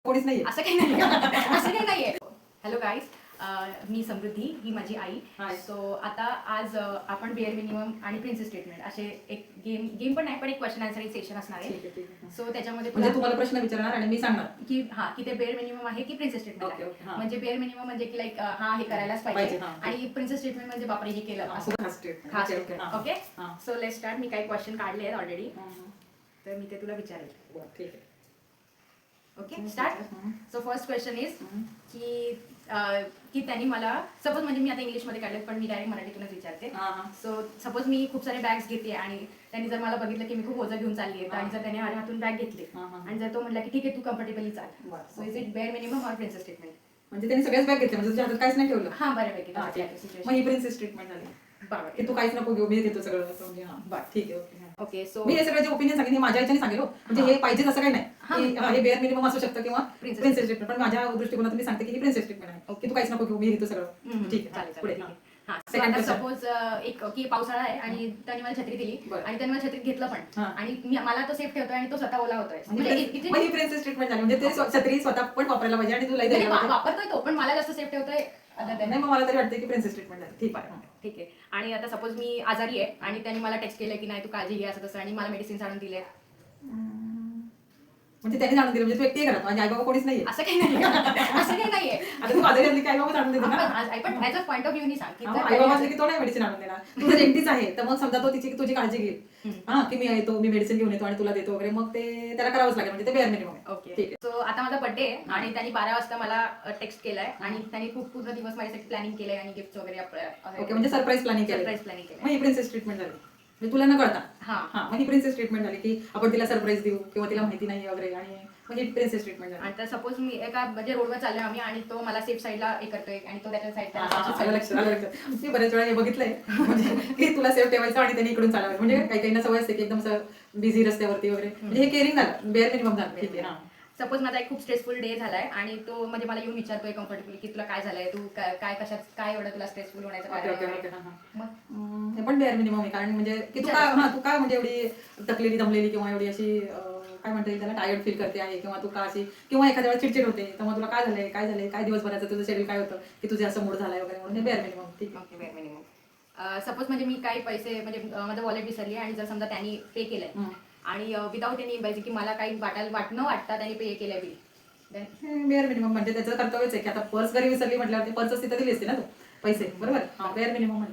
कोणीच नाहीये असं काही नाही असं काही नाहीये. हॅलो गाईज, मी समृद्धी, ही माझी आई. सो आता आज आपण बेअर मिनिमम आणि प्रिन्सेस स्टेटमेंट असे एक गेम पण नाही, पण एक क्वेश्चन आन्सर सेशन असणार आहे. सो त्याच्यामध्ये म्हणजे तुम्हाला प्रश्न विचारणार आणि मी सांगणार की की ते बेअर मिनिमम आहे की प्रिन्सेस स्टेटमेंट आहे. म्हणजे बेअर मिनिमम म्हणजे की लाईक हा हे करायलाच पाहिजे, आणि प्रिन्सेस स्टेटमेंट म्हणजे बापरे हे केलं असं खास. Okay, so let's start. मी काही क्वेश्चन काढले आहेत ऑलरेडी, तर मी ते तुला विचारेल. ठीक आहे. Okay, start. So first question is की त्यांनी मला सपोज, म्हणजे मी आता इंग्लिशमध्ये काढले पण मी डायरेक्ट मराठीतूनच विचारते. सो सपोज मी खूप सारे बॅग्स घेते आणि त्यांनी जर मला बघितलं की मी खूप ओझं घेऊन चालली आहे, आणि जर त्याने माझ्या हातून बॅग घेतली आणि जर तो म्हटला की ठीक आहे तू कम्फर्टेबली चाल, so is it bare minimum or princess statement? म्हणजे त्यांनी सगळ्याच बॅग घेतल्या, म्हणजे तुझ्या हातात काहीच नाही ठेवलं. हा, बऱ्यापैकी. मग ही प्रिन्सेस ट्रीटमेंट झाली. बरोबर, की तू काहीच नको घेऊ, मी घेतो सगळं. म्हणजे बरं, ठीक आहे. ओके. सो मी हे सगळं जे ओपिनियन सांगेन हे माझ्या याच्याने सांगेल, म्हणजे हे पाहिजेच असं काही नाही. हे बेअर मिनिमम असू शकतं किंवा प्रिन्सेस ट्रीटमेंट, पण माझ्या दृष्टिकोनातून मी सांगते की ही प्रिन्सेस ट्रीटमेंट आहे. की तू काहीच नको घेऊ, मी घेतो सगळं. ठीक आहे, पुढे. आता सपोज एक की पावसाळा आहे आणि त्यांनी मला छत्री दिली आणि त्यांनी मला छत्रीत घेतलं पण, आणि मला तो सेफ ठेवतोय आणि तो स्वतः ओला होतोय, ही प्रिन्सेस ट्रीटमेंट झाली. म्हणजे ते छत्री स्वतः पण वापरायला पाहिजे आणि तुला वापरतोय तो, पण मला जास्त सेफ ठेवतोय. नाही, मग मला तरी वाटतं की प्रिन्सेस ट्रीटमेंट झाली. ठीक आहे, ठीक आहे. आणि आता सपोज मी आजारी आहे आणि त्यांनी मला टेक्स्ट केलं की नाही तू काळजी घे असं तसं, आणि मला मेडिसिन्स आणून दिले. म्हणजे त्यांनी जाणून दिलं, म्हणजे तू एकटी घरात, माझे आई बाबा कोणीच नाहीये. असं काही नाही असं काही नाहीये. आता तू आजारी असली की आई बाबा जाणून देते ना. पण as a point of view नी सांग की आई बाबा असले की तो नाही मेडिसिन आणून देणार. तू जर एकटीच आहे तर मग समजा तो तुझी काळजी घेईल, की मी येतो, मी मेडिसिन घेऊन येतो आणि तुला देतो वगैरे, मग ते त्याला करावंच लागेल. म्हणजे ते बेअर मिनिमम आहे. ओके, ठीक आहे. सो आता माझा बर्थडे आहे आणि त्यांनी 12 वाजता मला टेक्स्ट केलाय आणि त्यांनी खूप पूर्ण दिवस माझ्यासाठी प्लॅनिंग केलंय आणि गिफ्ट वगैरे. ओके, म्हणजे सरप्राईज प्लॅनिंग केलं. मग ही प्रिन्सेस ट्रीटमेंट झाली. म्हणजे तुला न कळता मग ही प्रिन्सेस ट्रीटमेंट झाली की आपण तिला सरप्राईज देऊ किंवा तिला माहिती नाही वगैरे, आणि मग ही प्रिन्सेस ट्रीटमेंट झाली. आता सपोज मी एका म्हणजे रोडवर चाललोय आम्ही आणि तो मला सेफ साईडला हे करतोय आणि तो त्याच्या साईडला. मी बऱ्याच वेळा हे बघितलंय, म्हणजे की तुला सेफ ठेवायचं आणि त्यांनी इकडून चालावं. म्हणजे काही काहींना सवय असते की एकदम बिझी रस्त्यावरती वगैरे, म्हणजे हे केअरिंग झालं, बेअर मिनिमम झालं. ठीक आहे. सपोज माझा एक खूप स्ट्रेसफुल डे झालाय आणि तो म्हणजे मला येऊन विचारतोय कम्फर्टेबली की तुला काय झालंय, तू काय कशात काय एवढं तुला स्ट्रेसफुल होण्याचं हे पण बेअर मिनिमम आहे. कारण म्हणजे की तू काय म्हणजे एवढी थकलेली दमलेली किंवा एवढी अशी काय म्हणता येईल त्याला, टायर्ड फील करते आहे, किंवा तू का अशी, किंवा एखाद्या वेळेस चिडचिड होते, तर मग तुला काय झालंय काय दिवसभराचं तुझं शेड्यूल काय होतं की तुझे असं मूड झालाय वगैरे, म्हणून हे बेअर मिनिमम. ठीक आहे, बेअर मिनिमम. सपोज म्हणजे मी काही पैसे म्हणजे माझं वॉलेट विसरली आणि जर समजा त्यांनी पे केलंय आणि विदाऊट एनी इम्बायसी की मला काही न वाटता त्यांनी पे केलंय बिल, बेअर मिनिमम म्हणजे त्याचं कर्तव्यच आहे की आता पर्स घरी विसरली म्हटल्यावर पर्स तिथं दिली असते ना तो पैसे, बरोबर. Bare minimum.